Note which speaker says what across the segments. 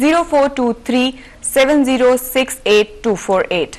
Speaker 1: 0423706248।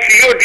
Speaker 2: COD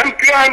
Speaker 2: MKM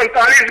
Speaker 2: 45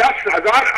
Speaker 2: 10,000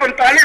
Speaker 2: 45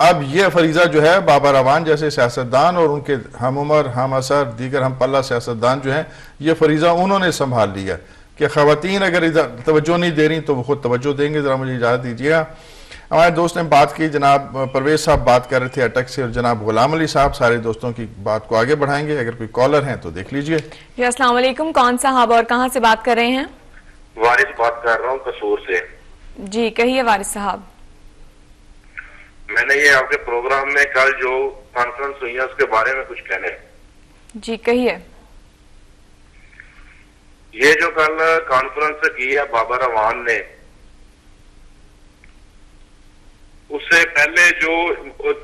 Speaker 3: اب یہ فریضہ جو ہے بابر اعوان جیسے سیاستدان اور ان کے ہم عمر ہم اثر دیگر ہم پلہ سیاستدان جو ہیں، یہ فریضہ انہوں نے سنبھال لیا کہ خواتین اگر توجہ نہیں دے رہی تو وہ خود توجہ دیں گے. ذرا مجھے اجازت دیجیے گا. ہمارے دوست نے بات کی، جناب پرویز صاحب بات کر رہے تھے اٹک سے، اور جناب غلام علی صاحب سارے دوستوں کی بات کو آگے بڑھائیں گے. اگر کوئی کالر ہیں تو دیکھ لیجئے.
Speaker 1: جی السلام علیکم، کون صاحب اور کہاں سے بات کر رہے ہیں؟
Speaker 2: وارث بات کر رہا ہوں قصور سے.
Speaker 1: جی کہیے وارث صاحب.
Speaker 2: میں نے یہ آپ کے پروگرام میں کل جو کانفرنس ہوئی ہے اس کے بارے میں کچھ کہنے.
Speaker 1: جی کہیے.
Speaker 2: یہ جو کل کانفرنس کی ہے بابر اعوان نے، اس سے پہلے جو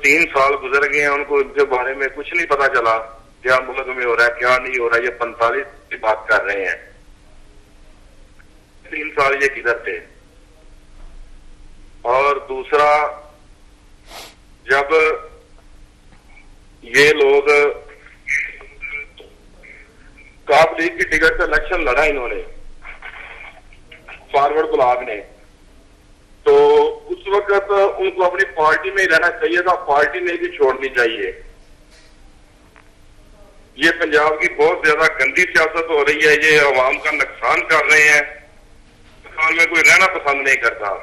Speaker 2: 3 سال گزر گئے ہیں ان کو ان کے بارے میں کچھ نہیں پتا چلا کیا ملک میں ہو رہا ہے کیا نہیں ہو رہا ہے. یہ 45 کی بات کر رہے ہیں. 3 سال یہ کدھر تھے؟ اور دوسرا، جب یہ لوگ کاف لیگ کی ٹکٹ سے الیکشن لڑا انہوں نے فارورڈ بلاک نے، تو اس وقت ان کو اپنی پارٹی میں ہی رہنا چاہیے تھا، پارٹی نہیں بھی چھوڑنی چاہیے. یہ پنجاب کی بہت زیادہ گندی سیاست ہو رہی ہے، یہ عوام کا نقصان کر رہے ہیں. میں کوئی رہنا پسند نہیں کرتا.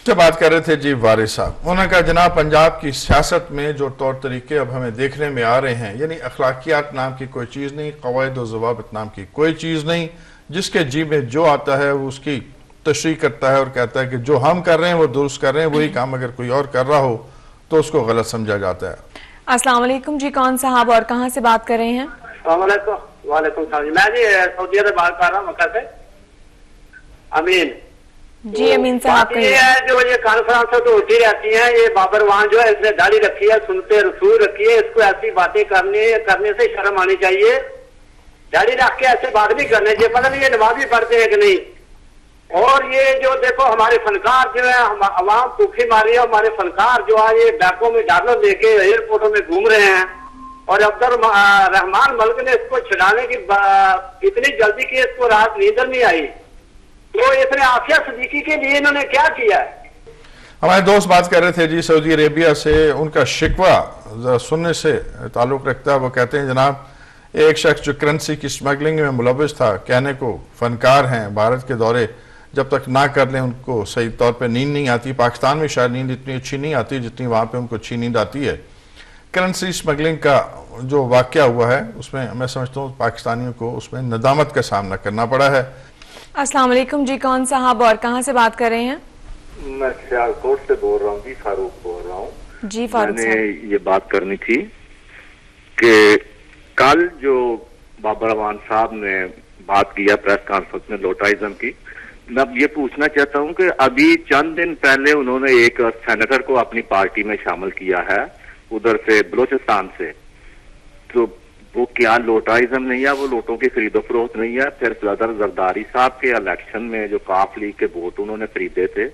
Speaker 3: سے بات کر رہے تھے جی وارث صاحب. انہوں نے کہا جناب پنجاب کی سیاست میں جو طور طریقے اب ہمیں دیکھنے میں آ رہے ہیں، یعنی اخلاقیات نام کی کوئی چیز نہیں، قواعد و ضوابط نام کی کوئی چیز نہیں. جس کے جی میں جو آتا ہے وہ اس کی تشریح کرتا ہے اور کہتا ہے کہ جو ہم کر رہے ہیں وہ درست کر رہے ہیں، وہی کام اگر کوئی اور کر رہا ہو تو اس کو غلط سمجھا جاتا ہے.
Speaker 1: السلام علیکم جی، کون صاحب اور کہاں سے بات کر رہے ہیں؟
Speaker 4: السلام علیکم. وعلیکم السلام جی، میں جی سعودیہ سے بات کر رہا ہوں مکہ سے. امین
Speaker 1: جی امین صاحب
Speaker 4: یہ ہے جو یہ کانفرنس تو ہوتی رہتی ہیں. یہ بابر اعوان جو ہے اس نے داڑھی رکھی ہے، سنتے رسول رکھی ہے، اس کو ایسی باتیں کرنے سے شرم آنی چاہیے. داڑھی رکھ کے ایسے بات نہیں کرنے چاہیے. پتہ نہیں یہ نمازی پڑھتے ہیں کہ نہیں. اور یہ جو دیکھو ہمارے فنکار جو ہے عوام بھوکھی ماری ہے، ہمارے فنکار جو ہے یہ بیکوں میں ڈالر لے کے ایئرپورٹوں میں گھوم رہے ہیں. اور عبد الرحمان ملک نے اس کو چھڑانے کی اتنی جلدی کی اس کو رات نیندر نہیں آئی. تو اس نے عافیہ صدیقی کے لیے انہوں نے کیا کیا ہے؟
Speaker 3: ہمارے دوست بات کر رہے تھے جی سعودی عربیہ سے. ان کا شکوہ ذرا سننے سے تعلق رکھتا ہے. وہ کہتے ہیں جناب ایک شخص جو کرنسی کی سمگلنگ میں ملوث تھا، کہنے کو فنکار ہیں، بھارت کے دورے جب تک نہ کر لیں ان کو صحیح طور پہ نیند نہیں آتی. پاکستان میں شاید نیند اتنی اچھی نہیں آتی جتنی وہاں پہ ان کو اچھی نیند آتی ہے. کرنسی سمگلنگ کا جو واقعہ ہوا ہے اس میں میں سمجھتا ہوں پاکستانیوں کو اس میں ندامت کا سامنا کرنا پڑا ہے.
Speaker 1: السلام علیکم جی، کون صاحب اور کہاں سے بات کر رہے ہیں؟
Speaker 5: میں سیالکوٹ سے بول رہا ہوں جی، فاروق بول رہا ہوں.
Speaker 1: جی فاروق
Speaker 5: میں نے یہ بات کرنی تھی کہ کل جو بابر اعوان صاحب نے بات کیا پریس کانفرنس میں لوٹائزم کی، میں یہ پوچھنا چاہتا ہوں کہ ابھی چند دن پہلے انہوں نے ایک سینیٹر کو اپنی پارٹی میں شامل کیا ہے ادھر سے بلوچستان سے. تو وہ کیا لوٹائزم نہیں ہے؟ وہ لوٹوں کی خرید و فروخت نہیں ہے؟ پھر صدر زرداری صاحب کے الیکشن میں جو کاف لیگ کے ووٹ انہوں نے خریدے تھے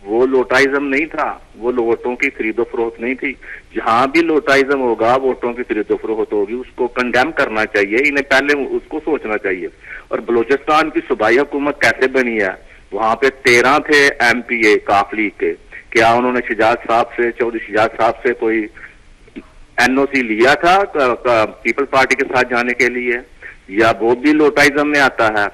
Speaker 5: وہ لوٹائزم نہیں تھا، وہ ووٹوں کی خرید و فروخت نہیں تھی. جہاں بھی لوٹائزم ہوگا، ووٹوں کی خرید و فروخت ہوگی، اس کو کنڈیم کرنا چاہیے. انہیں پہلے اس کو سوچنا چاہیے. اور بلوچستان کی صوبائی حکومت کیسے بنی ہے؟ وہاں پہ 13 تھے ایم پی اے کاف لیگ کے. کیا انہوں نے شجاعت صاحب سے، چودھری شجاعت صاحب سے کوئی این او سی لیا تھا پیپل پارٹی کے ساتھ جانے کے لیے؟ یا وہ بھی لوٹائزم میں آتا ہے؟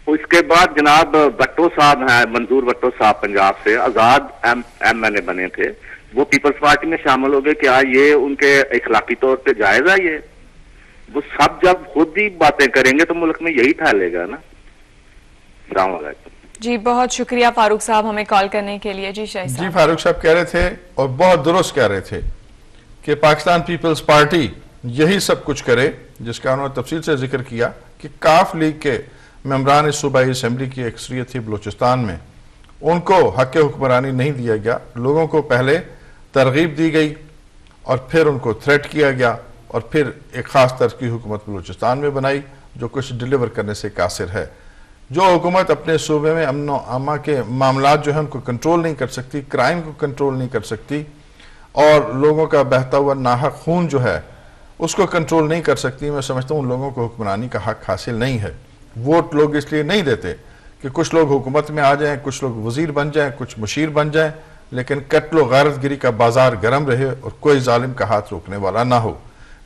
Speaker 5: اس کے بعد جناب بٹو صاحب ہیں، منظور بٹو صاحب پنجاب سے آزاد ایم این اے بنے تھے، وہ پیپلز پارٹی میں شامل ہو گئے. کیا یہ ان کے اخلاقی طور پہ جائز ہے؟ یہ وہ سب جب خود ہی باتیں کریں گے تو ملک میں یہی پھیلے گا نا. السلام علیکم.
Speaker 1: جی بہت شکریہ فاروق صاحب ہمیں کال کرنے کے لیے. جی شاہد صاحب.
Speaker 3: جی فاروق صاحب کہہ رہے تھے اور بہت درست کہہ رہے تھے کہ پاکستان پیپلز پارٹی یہی سب کچھ کرے جس کا انہوں نے تفصیل سے ذکر کیا کہ کاف لیگ کے ممبران صوبائی اسمبلی کی اکثریت تھی بلوچستان میں، ان کو حق حکمرانی نہیں دیا گیا. لوگوں کو پہلے ترغیب دی گئی اور پھر ان کو تھریٹ کیا گیا اور پھر ایک خاص طرز کی حکومت بلوچستان میں بنائی جو کچھ ڈیلیور کرنے سے قاصر ہے. جو حکومت اپنے صوبے میں امن و امان کے معاملات جو ہیں ان کو کنٹرول نہیں کر سکتی، کرائم کو کنٹرول نہیں کر سکتی اور لوگوں کا بہتا ہوا ناحق خون جو ہے اس کو کنٹرول نہیں کر سکتی، میں سمجھتا ہوں ان لوگوں کو حکمرانی کا حق حاصل نہیں ہے. ووٹ لوگ اس لیے نہیں دیتے کہ کچھ لوگ حکومت میں آ جائیں، کچھ لوگ وزیر بن جائیں، کچھ مشیر بن جائیں. لیکن قتل و غارت گری کا بازار گرم رہے اور کوئی ظالم کا ہاتھ روکنے والا نہ ہو۔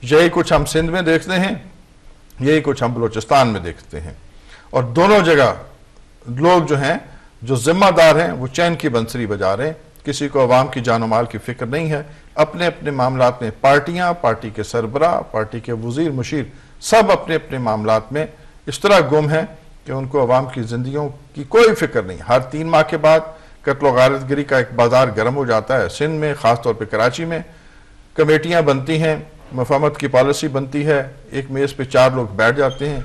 Speaker 3: یہی کچھ ہم سندھ میں دیکھتے ہیں، یہی کچھ ہم بلوچستان میں دیکھتے ہیں، اور دونوں جگہ لوگ جو ہیں جو ذمہ دار ہیں وہ چین کی بنسری بجا رہے ہیں۔ کسی کو عوام کی جان و مال کی فکر نہیں ہے، اپنے اپنے معاملات میں پارٹیاں، پارٹی کے سربراہ، پارٹی کے وزیر مشیر سب اپنے اپنے معاملات میں اس طرح گم ہیں کہ ان کو عوام کی زندگیوں کی کوئی فکر نہیں۔ ہر 3 ماہ کے بعد قتل و غارت گری کا ایک بازار گرم ہو جاتا ہے۔ سندھ میں، خاص طور پہ کراچی میں کمیٹیاں بنتی ہیں، مفاہمت کی پالیسی بنتی ہے، ایک میز پہ 4 لوگ بیٹھ جاتے ہیں،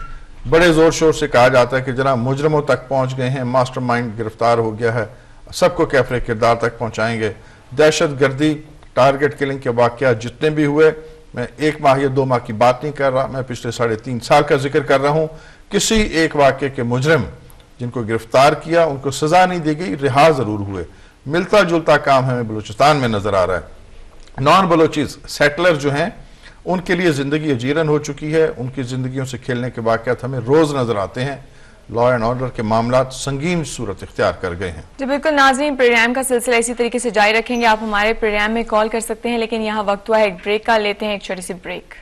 Speaker 3: بڑے زور شور سے کہا جاتا ہے کہ جناب مجرموں تک پہنچ گئے ہیں، ماسٹر مائنڈ گرفتار ہو گیا ہے، سب کو کیفر کردار تک پہنچائیں گے۔ دہشت گردی، ٹارگٹ کلنگ کے واقعات جتنے بھی ہوئے، میں 1 ماہ یا 2 ماہ کی بات نہیں کر رہا، میں پچھلے 3.5 سال کا ذکر کر رہا ہوں، کسی ایک واقعے کے مجرم جن کو گرفتار کیا ان کو سزا نہیں دی گئی، رہا ضرور ہوئے۔ ملتا جلتا کام ہمیں بلوچستان میں نظر آ رہا ہے۔ نان بلوچیز سیٹلر جو ہیں ان کے لیے زندگی اجیرن ہو چکی ہے، ان کی زندگیوں سے کھیلنے کے واقعات ہمیں روز نظر آتے ہیں۔ لا اینڈ آرڈر کے معاملات سنگین صورت اختیار کر گئے ہیں۔
Speaker 1: جی بالکل ناظرین، پروگرام کا سلسلہ اسی طریقے سے جاری رکھیں گے، آپ ہمارے پروگرام میں کال کر سکتے ہیں، لیکن یہاں وقت ہوا ہے ایک بریک کا، لیتے ہیں ایک چھوٹی سی بریک۔